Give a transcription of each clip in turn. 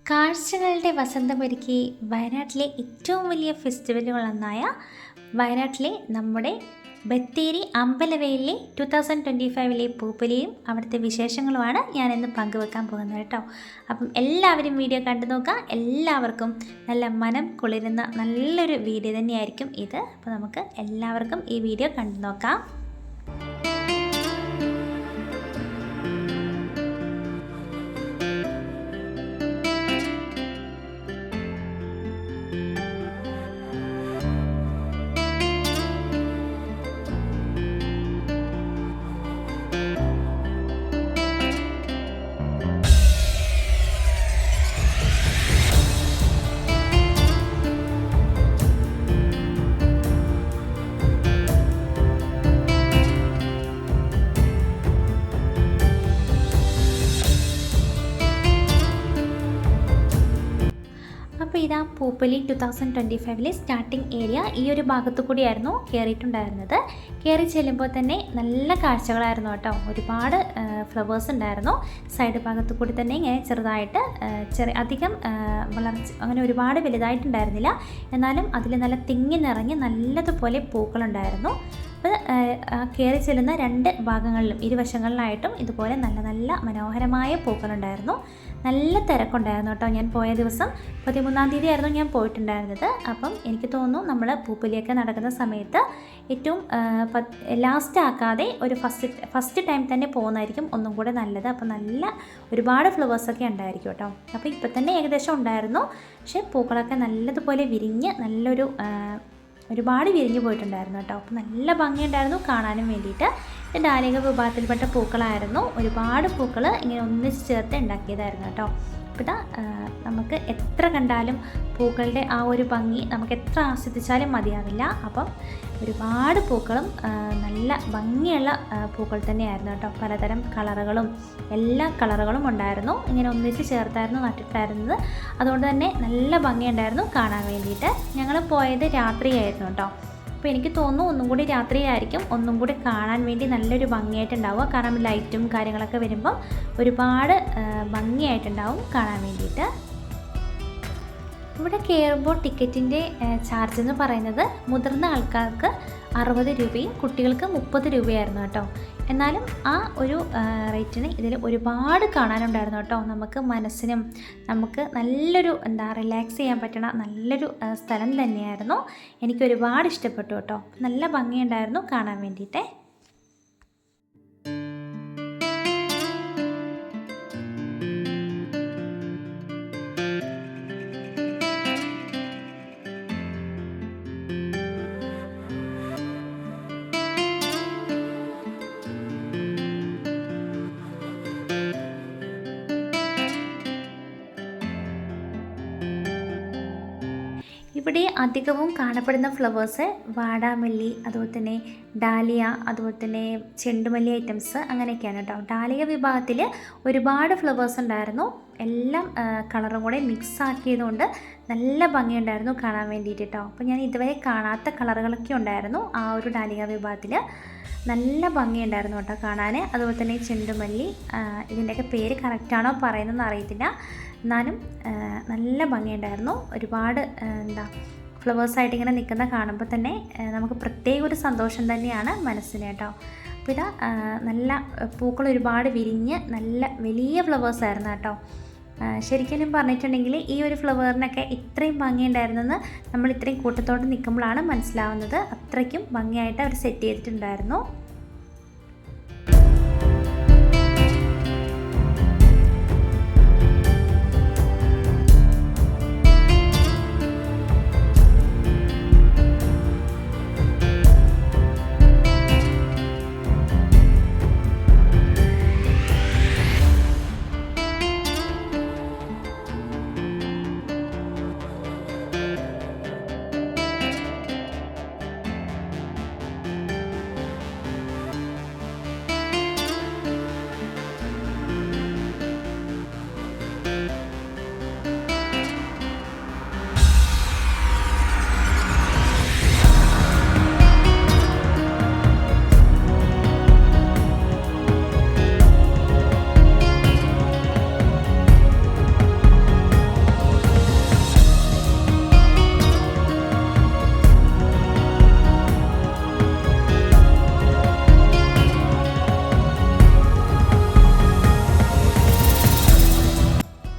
കാഴ്ചകളുടെ വസന്തമൊരുക്കി വയനാട്ടിലെ ഏറ്റവും വലിയ ഫെസ്റ്റിവലുകളൊന്നായ വയനാട്ടിലെ നമ്മുടെ ബത്തേരി അമ്പലവയലിലെ 2025 പൂപ്പൊലിയും അവിടുത്തെ വിശേഷങ്ങളുമാണ് ഞാനിന്ന് പങ്കുവെക്കാൻ പോകുന്നത് കേട്ടോ. അപ്പം എല്ലാവരും വീഡിയോ കണ്ടു നോക്കുക. എല്ലാവർക്കും നല്ല മനം കുളിരുന്ന നല്ലൊരു വീഡിയോ തന്നെയായിരിക്കും ഇത്. അപ്പോൾ നമുക്ക് എല്ലാവർക്കും ഈ വീഡിയോ കണ്ടു നോക്കാം. അപ്പോൾ ഇതാ പൂപ്പൊലി 2025 സ്റ്റാർട്ടിംഗ് ഏരിയ ഈ ഒരു ഭാഗത്തു കൂടിയായിരുന്നു കയറിയിട്ടുണ്ടായിരുന്നത്. കയറി ചെല്ലുമ്പോൾ തന്നെ നല്ല കാഴ്ചകളായിരുന്നു കേട്ടോ. ഒരുപാട് ഫ്ലവേഴ്സ് ഉണ്ടായിരുന്നു. സൈഡ് ഭാഗത്തു കൂടി തന്നെ ഇങ്ങനെ ചെറുതായിട്ട് അധികം വളർച്ച അങ്ങനെ ഒരുപാട് വലുതായിട്ടുണ്ടായിരുന്നില്ല. എന്നാലും അതിൽ നല്ല തിങ്ങി നിറഞ്ഞ് നല്ലതുപോലെ പൂക്കളുണ്ടായിരുന്നു. അപ്പോൾ കയറി ചെല്ലുന്ന രണ്ട് ഭാഗങ്ങളിലും ഇരുവശങ്ങളിലായിട്ടും ഇതുപോലെ നല്ല നല്ല മനോഹരമായ പൂക്കളുണ്ടായിരുന്നു. നല്ല തിരക്കുണ്ടായിരുന്നു കേട്ടോ. ഞാൻ പോയ ദിവസം 13-ാം തീയതി ആയിരുന്നു ഞാൻ പോയിട്ടുണ്ടായിരുന്നത്. അപ്പം എനിക്ക് തോന്നുന്നു നമ്മൾ പൂപ്പൊലിയൊക്കെ നടക്കുന്ന സമയത്ത് ഏറ്റവും ലാസ്റ്റ് ആക്കാതെ ഒരു ഫസ്റ്റ് ടൈം തന്നെ പോകുന്നതായിരിക്കും ഒന്നും കൂടെ നല്ലത്. അപ്പോൾ നല്ല ഒരുപാട് ഫ്ലവേഴ്സൊക്കെ ഉണ്ടായിരിക്കും കേട്ടോ. അപ്പോൾ ഇപ്പം തന്നെ ഏകദേശം ഉണ്ടായിരുന്നു. പക്ഷേ പൂക്കളൊക്കെ നല്ലതുപോലെ വിരിഞ്ഞ് ഒരുപാട് വിരിഞ്ഞു പോയിട്ടുണ്ടായിരുന്നു കേട്ടോ. അപ്പോൾ നല്ല ഭംഗിയുണ്ടായിരുന്നു കാണാനും വേണ്ടിയിട്ട്. ഡാലിക വിഭാഗത്തിൽപ്പെട്ട പൂക്കളായിരുന്നു. ഒരുപാട് പൂക്കൾ ഇങ്ങനെ ഒന്നിച്ച് ചേർത്ത് ഉണ്ടാക്കിയതായിരുന്നു കേട്ടോ. അപ്പോൾ ഇതാ നമുക്ക് എത്ര കണ്ടാലും പൂക്കളുടെ ആ ഒരു ഭംഗി നമുക്ക് എത്ര ആസ്വദിച്ചാലും മതിയാവില്ല. അപ്പം ഒരുപാട് പൂക്കളും നല്ല ഭംഗിയുള്ള പൂക്കൾ തന്നെയായിരുന്നു കേട്ടോ. പലതരം കളറുകളും എല്ലാ കളറുകളും ഉണ്ടായിരുന്നു. ഇങ്ങനെ ഒന്നിച്ച് ചേർത്തായിരുന്നു നട്ടിട്ടായിരുന്നത്. അതുകൊണ്ട് തന്നെ നല്ല ഭംഗിയുണ്ടായിരുന്നു കാണാൻ വേണ്ടിയിട്ട്. ഞങ്ങൾ പോയത് രാത്രിയായിരുന്നു കേട്ടോ. അപ്പോൾ എനിക്ക് തോന്നുന്നു ഒന്നും കൂടി രാത്രിയായിരിക്കും ഒന്നും കൂടി കാണാൻ വേണ്ടി നല്ലൊരു ഭംഗിയായിട്ടുണ്ടാവുക. കാരണം ലൈറ്റും കാര്യങ്ങളൊക്കെ വരുമ്പം ഒരുപാട് ഭംഗിയായിട്ടുണ്ടാവും കാണാൻ വേണ്ടിയിട്ട്. ഇവിടെ കയറുമ്പോൾ ടിക്കറ്റിൻ്റെ ചാർജ് എന്ന് പറയുന്നത് മുതിർന്ന ആൾക്കാർക്ക് 60 രൂപയും കുട്ടികൾക്ക് 30 രൂപയായിരുന്നു കേട്ടോ. എന്നാലും ആ ഒരു റേറ്റിന് ഇതിൽ ഒരുപാട് കാണാനുണ്ടായിരുന്നു കേട്ടോ. നമുക്ക് മനസ്സിനും നമുക്ക് നല്ലൊരു റിലാക്സ് ചെയ്യാൻ പറ്റണ നല്ലൊരു സ്ഥലം തന്നെയായിരുന്നു. എനിക്ക് ഒരുപാട് ഇഷ്ടപ്പെട്ടു കേട്ടോ. നല്ല ഭംഗിയുണ്ടായിരുന്നു കാണാൻ വേണ്ടിയിട്ട്. ഇവിടെ അധികവും കാണപ്പെടുന്ന ഫ്ലവേഴ്സ് വാടാമല്ലി, അതുപോലെ തന്നെ ഡാലിയ, അതുപോലെ തന്നെ ചെണ്ടുമല്ലി ഐറ്റംസ് അങ്ങനെയൊക്കെയാണ് കേട്ടോ. ഡാലിയ വിഭാഗത്തിൽ ഒരുപാട് ഫ്ലവേഴ്സ് ഉണ്ടായിരുന്നു. എല്ലാം കളറും കൂടെ മിക്സ് ആക്കിയതുകൊണ്ട് നല്ല ഭംഗിയുണ്ടായിരുന്നു കാണാൻ വേണ്ടിയിട്ട് കേട്ടോ. അപ്പോൾ ഞാൻ ഇതുവരെ കാണാത്ത കളറുകളൊക്കെ ഉണ്ടായിരുന്നു ആ ഒരു ഡാലിയ വിഭാഗത്തിൽ. നല്ല ഭംഗിയുണ്ടായിരുന്നു കേട്ടോ കാണാൻ. അതുപോലെ തന്നെ ചെണ്ടുമല്ലി, ഇതിൻ്റെയൊക്കെ പേര് കറക്റ്റാണോ പറയുന്നതെന്ന് അറിയത്തില്ല. എന്നാലും നല്ല ഭംഗിയുണ്ടായിരുന്നു. ഒരുപാട് ഫ്ലവേഴ്സായിട്ട് ഇങ്ങനെ നിൽക്കുന്ന കാണുമ്പോൾ തന്നെ നമുക്ക് പ്രത്യേക ഒരു സന്തോഷം തന്നെയാണ് മനസ്സിന് കേട്ടോ. അപ്പോൾ ഇതാ നല്ല പൂക്കൾ ഒരുപാട് വിരിഞ്ഞ് നല്ല വലിയ ഫ്ലവേഴ്സായിരുന്നു കേട്ടോ. ശരിക്കും പറഞ്ഞിട്ടുണ്ടെങ്കിൽ ഈ ഒരു ഫ്ലവറിനൊക്കെ ഇത്രയും ഭംഗിയുണ്ടായിരുന്നെന്ന് നമ്മൾ ഇത്രയും കൂട്ടത്തോടെ നിൽക്കുമ്പോഴാണ് മനസ്സിലാവുന്നത്. അത്രയ്ക്കും ഭംഗിയായിട്ട് അവർ സെറ്റ് ചെയ്തിട്ടുണ്ടായിരുന്നു.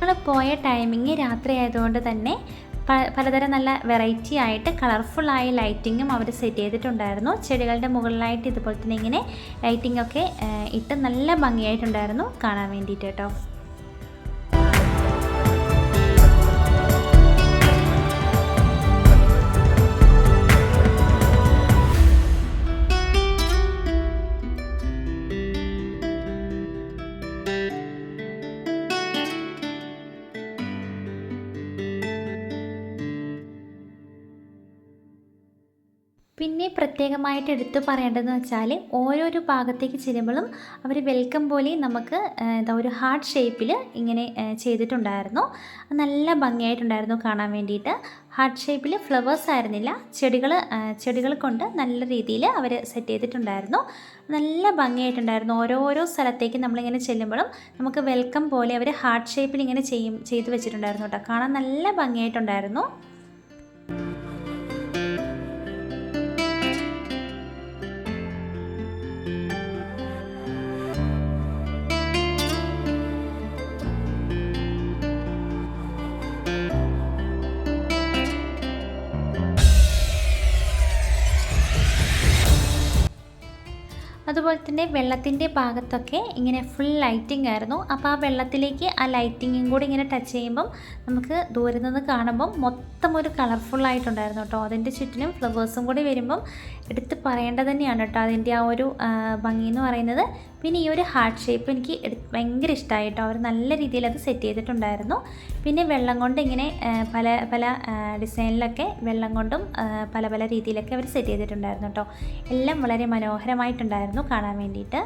ഞങ്ങൾ പോയ ടൈമിങ് രാത്രി ആയതുകൊണ്ട് തന്നെ പലതരം നല്ല വെറൈറ്റി ആയിട്ട് കളർഫുള്ളായ ലൈറ്റിങ്ങും അവർ സെറ്റ് ചെയ്തിട്ടുണ്ടായിരുന്നു. ചെടികളുടെ മുകളിലായിട്ട് ഇതുപോലെ തന്നെ ഇങ്ങനെ ലൈറ്റിംഗ് ഒക്കെ ഇട്ട് നല്ല ഭംഗിയായിട്ടുണ്ടായിരുന്നു കാണാൻ വേണ്ടിയിട്ട് കേട്ടോ. പിന്നെ പ്രത്യേകമായിട്ട് എടുത്തു പറയേണ്ടതെന്ന് വെച്ചാൽ ഓരോരോ ഭാഗത്തേക്ക് ചെല്ലുമ്പോഴും അവർ വെൽക്കം പോലെ നമുക്ക് ഒരു ഹാർട്ട് ഷേപ്പിൽ ഇങ്ങനെ ചെയ്തിട്ടുണ്ടായിരുന്നു. നല്ല ഭംഗിയായിട്ടുണ്ടായിരുന്നു കാണാൻ വേണ്ടിയിട്ട്. ഹാർട്ട് ഷേപ്പിൽ ഫ്ലവേഴ്സ് ആയിരുന്നില്ല, ചെടികൾ കൊണ്ട് നല്ല രീതിയിൽ അവർ സെറ്റ് ചെയ്തിട്ടുണ്ടായിരുന്നു. നല്ല ഭംഗിയായിട്ടുണ്ടായിരുന്നു. ഓരോരോ സ്ഥലത്തേക്ക് നമ്മളിങ്ങനെ ചെല്ലുമ്പോഴും നമുക്ക് വെൽക്കം പോലെ അവർ ഹാർട്ട് ഷേപ്പിൽ ഇങ്ങനെ ചെയ്ത് വെച്ചിട്ടുണ്ടായിരുന്നു കേട്ടോ. കാണാൻ നല്ല ഭംഗിയായിട്ടുണ്ടായിരുന്നു. അതുപോലെ തന്നെ വെള്ളത്തിൻ്റെ ഭാഗത്തൊക്കെ ഇങ്ങനെ ഫുൾ ലൈറ്റിംഗ് ആയിരുന്നു. അപ്പോൾ ആ വെള്ളത്തിലേക്ക് ആ ലൈറ്റിങ്ങും കൂടി ഇങ്ങനെ ടച്ച് ചെയ്യുമ്പം നമുക്ക് ദൂരെ നിന്ന് കാണുമ്പം മൊത്തം ഒരു കളർഫുള്ളായിട്ടുണ്ടായിരുന്നു കേട്ടോ. അതിൻ്റെ ചുറ്റിനും ഫ്ലവേഴ്സും കൂടി വരുമ്പം എടുത്ത് പറയേണ്ടത് തന്നെയാണ് കേട്ടോ അതിൻ്റെ ആ ഒരു ഭംഗി എന്ന് പറയുന്നത്. പിന്നെ ഈ ഒരു ഹാർട്ട് ഷേപ്പ് എനിക്ക് ഭയങ്കര ഇഷ്ടമായി കേട്ടോ. അവർ നല്ല രീതിയിൽ അത് സെറ്റ് ചെയ്തിട്ടുണ്ടായിരുന്നു. പിന്നെ വെള്ളം കൊണ്ട് ഇങ്ങനെ പല പല ഡിസൈനിലൊക്കെ വെള്ളം കൊണ്ടും പല പല രീതിയിലൊക്കെ അവർ സെറ്റ് ചെയ്തിട്ടുണ്ടായിരുന്നു കേട്ടോ. എല്ലാം വളരെ മനോഹരമായിട്ടുണ്ടായിരുന്നു കാണാൻ വേണ്ടിയിട്ട്.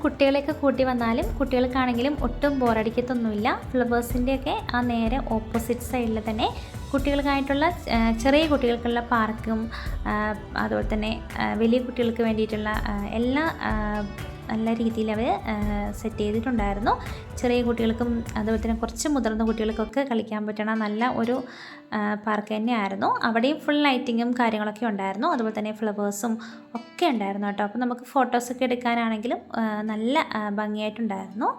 കുട്ടികളെയൊക്കെ കൂട്ടി വന്നാലും കുട്ടികൾക്കാണെങ്കിലും ഒട്ടും ബോറടിക്കത്തൊന്നുമില്ല. ഫ്ലവേഴ്സിൻ്റെയൊക്കെ ആ നേരെ ഓപ്പോസിറ്റ് സൈഡിൽ തന്നെ കുട്ടികൾക്കായിട്ടുള്ള ചെറിയ കുട്ടികൾക്കുള്ള പാർക്കും അതുപോലെ തന്നെ വലിയ കുട്ടികൾക്ക് വേണ്ടിയിട്ടുള്ള എല്ലാ നല്ല രീതിയിൽ അവർ സെറ്റ് ചെയ്തിട്ടുണ്ടായിരുന്നു. ചെറിയ കുട്ടികൾക്കും അതുപോലെ തന്നെ കുറച്ച് മുതിർന്ന കുട്ടികൾക്കൊക്കെ കളിക്കാൻ പറ്റണ നല്ല ഒരു പാർക്ക് തന്നെയായിരുന്നു. അവിടെയും ഫുൾ ലൈറ്റിങ്ങും കാര്യങ്ങളൊക്കെ ഉണ്ടായിരുന്നു. അതുപോലെ തന്നെ ഫ്ലവേഴ്സും ഒക്കെ ഉണ്ടായിരുന്നു കേട്ടോ. അപ്പോൾ നമുക്ക് ഫോട്ടോസൊക്കെ എടുക്കാനാണെങ്കിലും നല്ല ഭംഗിയായിട്ടുണ്ടായിരുന്നു.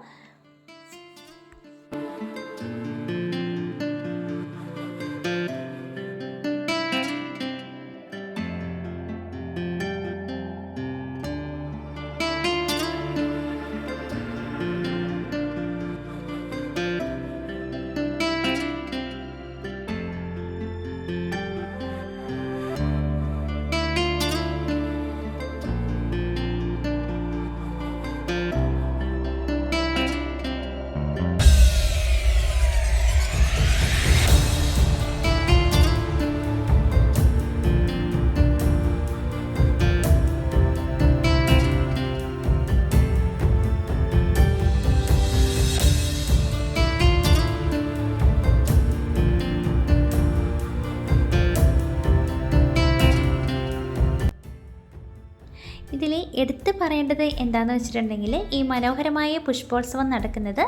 ഇതിൽ എടുത്തു പറയേണ്ടത് എന്താണെന്ന് വെച്ചിട്ടുണ്ടെങ്കിൽ ഈ മനോഹരമായ പുഷ്പോത്സവം നടക്കുന്നത്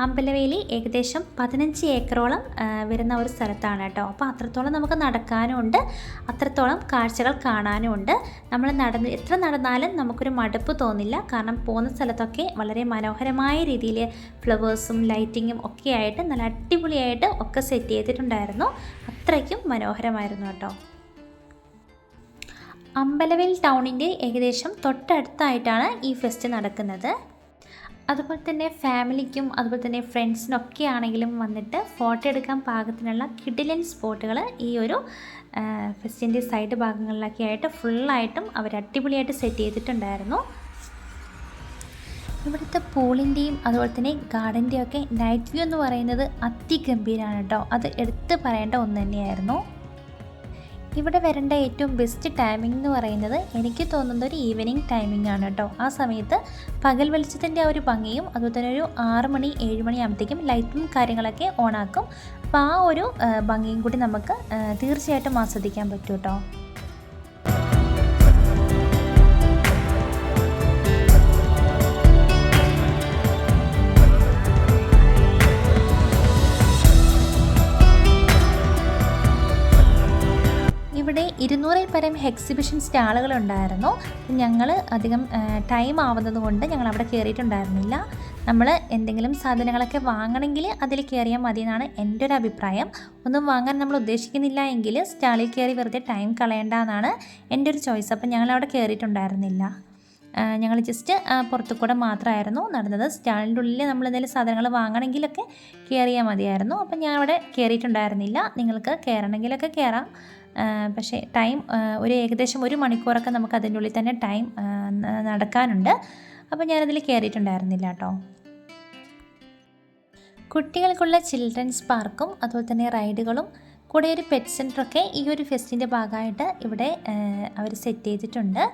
അമ്പലവയലിൽ ഏകദേശം 15 ഏക്കറോളം വരുന്ന ഒരു സ്ഥലത്താണ് കേട്ടോ. അപ്പോൾ അത്രത്തോളം നമുക്ക് നടക്കാനും ഉണ്ട്, അത്രത്തോളം കാഴ്ചകൾ കാണാനും ഉണ്ട്. നമ്മൾ എത്ര നടന്നാലും നമുക്കൊരു മടുപ്പ് തോന്നില്ല. കാരണം പോകുന്ന സ്ഥലത്തൊക്കെ വളരെ മനോഹരമായ രീതിയിൽ ഫ്ലവേഴ്സും ലൈറ്റിങ്ങും ഒക്കെ ആയിട്ട് നല്ല അടിപൊളിയായിട്ട് ഒക്കെ സെറ്റ് ചെയ്തിട്ടുണ്ടായിരുന്നു. അത്രയ്ക്കും മനോഹരമായിരുന്നു കേട്ടോ. അമ്പലവയൽ ടൗണിൻ്റെ ഏകദേശം തൊട്ടടുത്തായിട്ടാണ് ഈ ഫെസ്റ്റ് നടക്കുന്നത്. അതുപോലെ തന്നെ ഫാമിലിക്കും അതുപോലെ തന്നെ ഫ്രണ്ട്സിനൊക്കെ ആണെങ്കിലും വന്നിട്ട് ഫോട്ടോ എടുക്കാൻ പാകത്തിനുള്ള കിടിലൻ സ്പോട്ടുകൾ ഈ ഒരു ഫെസ്റ്റിൻ്റെ സൈഡ് ഭാഗങ്ങളിലൊക്കെ ആയിട്ട് ഫുള്ളായിട്ടും അവർ അടിപൊളിയായിട്ട് സെറ്റ് ചെയ്തിട്ടുണ്ടായിരുന്നു. ഇവിടുത്തെ പൂളിൻ്റെയും അതുപോലെ തന്നെ ഗാർഡൻ്റെയും ഒക്കെ നൈറ്റ് വ്യൂ എന്ന് പറയുന്നത് അതിഗംഭീരമാണ് കേട്ടോ. അത് എടുത്ത് പറയേണ്ട ഒന്ന് തന്നെയായിരുന്നു. ഇവിടെ വരേണ്ട ഏറ്റവും ബെസ്റ്റ് ടൈമിംഗ് എന്ന് പറയുന്നത് എനിക്ക് തോന്നുന്നത് ഒരു ഈവനിങ് ടൈമിംഗ് ആണ് കേട്ടോ. ആ സമയത്ത് പകൽ വെളിച്ചത്തിൻ്റെ ആ ഒരു ഭംഗിയും അതുപോലെ തന്നെ ഒരു 6 മണി 7 മണി ആകുമ്പോഴത്തേക്കും ലൈറ്റും കാര്യങ്ങളൊക്കെ ഓണാക്കും. അപ്പോൾ ആ ഒരു ഭംഗിയും കൂടി നമുക്ക് തീർച്ചയായിട്ടും ആസ്വദിക്കാൻ പറ്റും കേട്ടോ. ഇവിടെ 200-ൽ പരം എക്സിബിഷൻ സ്റ്റാളുകളുണ്ടായിരുന്നു. ഞങ്ങൾ അധികം ടൈം ആവുന്നത് കൊണ്ട് ഞങ്ങൾ അവിടെ കയറിയിട്ടുണ്ടായിരുന്നില്ല. നമ്മൾ എന്തെങ്കിലും സാധനങ്ങളൊക്കെ വാങ്ങണമെങ്കിൽ അതിൽ കയറിയാൽ മതി എന്നാണ് എൻ്റെ ഒരു അഭിപ്രായം. ഒന്നും വാങ്ങാൻ നമ്മൾ ഉദ്ദേശിക്കുന്നില്ല എങ്കിൽ സ്റ്റാളിൽ കയറി വെറുതെ ടൈം കളയേണ്ട എന്നാണ് എൻ്റെ ഒരു ചോയ്സ്. അപ്പം ഞങ്ങളവിടെ കയറിയിട്ടുണ്ടായിരുന്നില്ല. ഞങ്ങൾ ജസ്റ്റ് പുറത്തു കൂടെ മാത്രമായിരുന്നു നടന്നത്. സ്റ്റാളിൻ്റെ ഉള്ളിൽ നമ്മൾ എന്തെങ്കിലും സാധനങ്ങൾ വാങ്ങണമെങ്കിലൊക്കെ കയറിയാൽ മതിയായിരുന്നു. അപ്പം ഞാൻ അവിടെ കയറിയിട്ടുണ്ടായിരുന്നില്ല. നിങ്ങൾക്ക് കയറണമെങ്കിലൊക്കെ കയറാം. പക്ഷേ ടൈം ഒരു ഏകദേശം 1 മണിക്കൂറൊക്കെ നമുക്ക് അതിൻ്റെ ഉള്ളിൽ തന്നെ ടൈം നടക്കാനുണ്ട്. അപ്പോൾ ഞാനതിൽ കയറിയിട്ടുണ്ടായിരുന്നില്ല കേട്ടോ. കുട്ടികൾക്കുള്ള ചിൽഡ്രൻസ് പാർക്കും അതുപോലെ തന്നെ റൈഡുകളും കൂടെ ഒരു പെറ്റ് സെൻ്ററൊക്കെ ഈ ഒരു ഫെസ്റ്റിൻ്റെ ഭാഗമായിട്ട് ഇവിടെ അവർ സെറ്റ് ചെയ്തിട്ടുണ്ട്.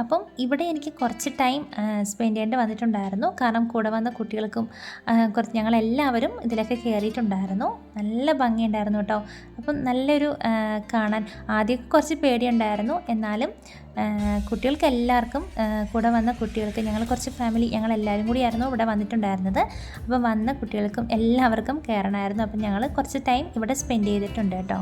അപ്പം ഇവിടെ എനിക്ക് കുറച്ച് ടൈം സ്പെൻഡ് ചെയ്യേണ്ടി വന്നിട്ടുണ്ടായിരുന്നു. കാരണം കൂടെ വന്ന കുട്ടികൾക്കും ഞങ്ങളെല്ലാവരും ഇതിലൊക്കെ കയറിയിട്ടുണ്ടായിരുന്നു. നല്ല ഭംഗിയുണ്ടായിരുന്നു കേട്ടോ. അപ്പം നല്ലൊരു കാണാൻ ആദ്യമൊക്കെ കുറച്ച് പേടിയുണ്ടായിരുന്നു. എന്നാലും കുട്ടികൾക്ക് എല്ലാവർക്കും കൂടെ വന്ന കുട്ടികൾക്ക് ഞങ്ങൾ കുറച്ച് ഫാമിലി ഞങ്ങളെല്ലാവരും കൂടിയായിരുന്നു ഇവിടെ വന്നിട്ടുണ്ടായിരുന്നത്. അപ്പം വന്ന കുട്ടികൾക്കും എല്ലാവർക്കും കയറണമായിരുന്നു. അപ്പം ഞങ്ങൾ കുറച്ച് ടൈം ഇവിടെ സ്പെൻഡ് ചെയ്തിട്ടുണ്ട് കേട്ടോ.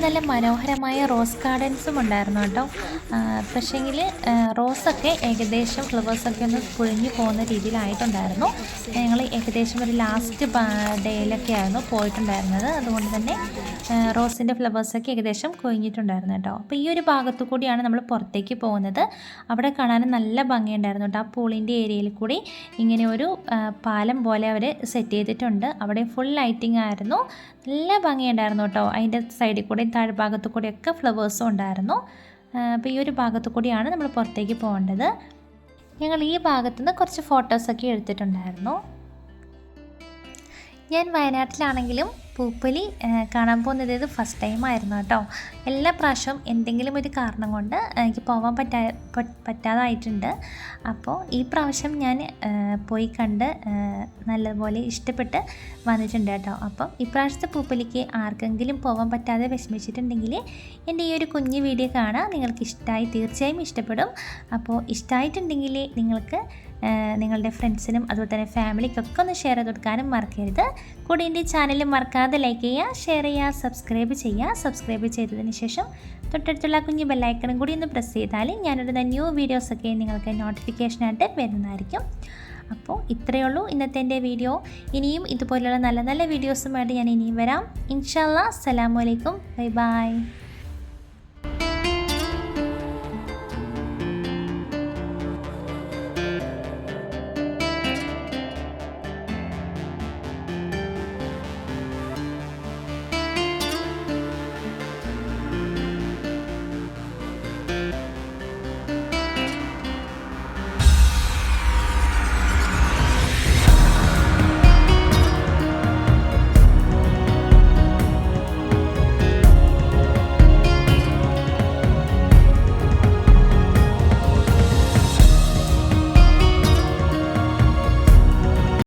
നല്ല മനോഹരമായ റോസ് ഗാർഡൻസും ഉണ്ടായിരുന്നു കേട്ടോ. പക്ഷേങ്കിൽ റോസൊക്കെ ഏകദേശം ഫ്ലവേഴ്സൊക്കെ ഒന്ന് പൊഴിഞ്ഞു പോകുന്ന രീതിയിലായിട്ടുണ്ടായിരുന്നു. ഞങ്ങൾ ഏകദേശം ഒരു ലാസ്റ്റ് ഡേയിലൊക്കെ ആയിരുന്നു പോയിട്ടുണ്ടായിരുന്നത്. അതുകൊണ്ട് തന്നെ റോസിൻ്റെ ഫ്ലവേഴ്സൊക്കെ ഏകദേശം കൊഴിഞ്ഞിട്ടുണ്ടായിരുന്നു കേട്ടോ. അപ്പോൾ ഈ ഒരു ഭാഗത്തു കൂടിയാണ് നമ്മൾ പുറത്തേക്ക് പോകുന്നത്. അവിടെ കാണാൻ നല്ല ഭംഗിയുണ്ടായിരുന്നു കേട്ടോ. ആ പൂളിൻ്റെ ഏരിയയിൽ കൂടി ഇങ്ങനെ ഒരു പാലം പോലെ അവർ സെറ്റ് ചെയ്തിട്ടുണ്ട്. അവിടെ ഫുൾ ലൈറ്റിംഗ് ആയിരുന്നു. നല്ല ഭംഗിയുണ്ടായിരുന്നു കേട്ടോ. അതിൻ്റെ സൈഡിൽ കൂടെ താഴ്ഭാഗത്തു കൂടെയൊക്കെ ഫ്ലവേഴ്സും ഉണ്ടായിരുന്നു. അപ്പോൾ ഈ ഒരു ഭാഗത്തു കൂടിയാണ് നമ്മൾ പുറത്തേക്ക് പോകേണ്ടത്. ഞങ്ങൾ ഈ ഭാഗത്തു നിന്ന് കുറച്ച് ഫോട്ടോസൊക്കെ എടുത്തിട്ടുണ്ടായിരുന്നു. ഞാൻ വയനാട്ടിലാണെങ്കിലും പൂപ്പൊലി കാണാൻ പോകുന്നത് ഇത് ഫസ്റ്റ് ടൈമായിരുന്നു കേട്ടോ. എല്ലാ പ്രാവശ്യവും എന്തെങ്കിലും ഒരു കാരണം കൊണ്ട് എനിക്ക് പോകാൻ പറ്റാതായിട്ടുണ്ട്. അപ്പോൾ ഈ പ്രാവശ്യം ഞാൻ പോയി കണ്ട് നല്ലപോലെ ഇഷ്ടപ്പെട്ട് വന്നിട്ടുണ്ട് കേട്ടോ. അപ്പം ഇപ്രാവശ്യത്തെ പൂപ്പൊലിക്ക് ആർക്കെങ്കിലും പോകാൻ പറ്റാതെ വിഷമിച്ചിട്ടുണ്ടെങ്കിൽ എൻ്റെ ഈ ഒരു കുഞ്ഞു വീഡിയോ കാണാൻ നിങ്ങൾക്ക് ഇഷ്ടമായി, തീർച്ചയായും ഇഷ്ടപ്പെടും. അപ്പോൾ ഇഷ്ടമായിട്ടുണ്ടെങ്കിൽ നിങ്ങൾക്ക് നിങ്ങളുടെ ഫ്രണ്ട്സിനും അതുപോലെ തന്നെ ഫാമിലിക്കൊക്കെ ഒന്ന് ഷെയർ ചെയ്ത് കൊടുക്കാനും മറക്കരുത്. കൂടി എൻ്റെ ചാനൽ മറക്കാതെ ലൈക്ക് ചെയ്യുക, ഷെയർ ചെയ്യുക, സബ്സ്ക്രൈബ് ചെയ്യുക. സബ്സ്ക്രൈബ് ചെയ്തതിന് ശേഷം തൊട്ടടുത്തുള്ള കുഞ്ഞ് ബെല്ലൈക്കണും കൂടി ഒന്ന് പ്രസ് ചെയ്താൽ ഞാനിടുന്ന ന്യൂ വീഡിയോസൊക്കെ നിങ്ങൾക്ക് നോട്ടിഫിക്കേഷനായിട്ട് വരുന്നതായിരിക്കും. അപ്പോൾ ഇത്രയേ ഉള്ളൂ ഇന്നത്തെ എൻ്റെ വീഡിയോ. ഇനിയും ഇതുപോലെയുള്ള നല്ല നല്ല വീഡിയോസുമായിട്ട് ഞാൻ ഇനിയും വരാം. ഇൻഷാ അല്ലാഹ്. അസ്സലാമു അലൈക്കും. Bye bye.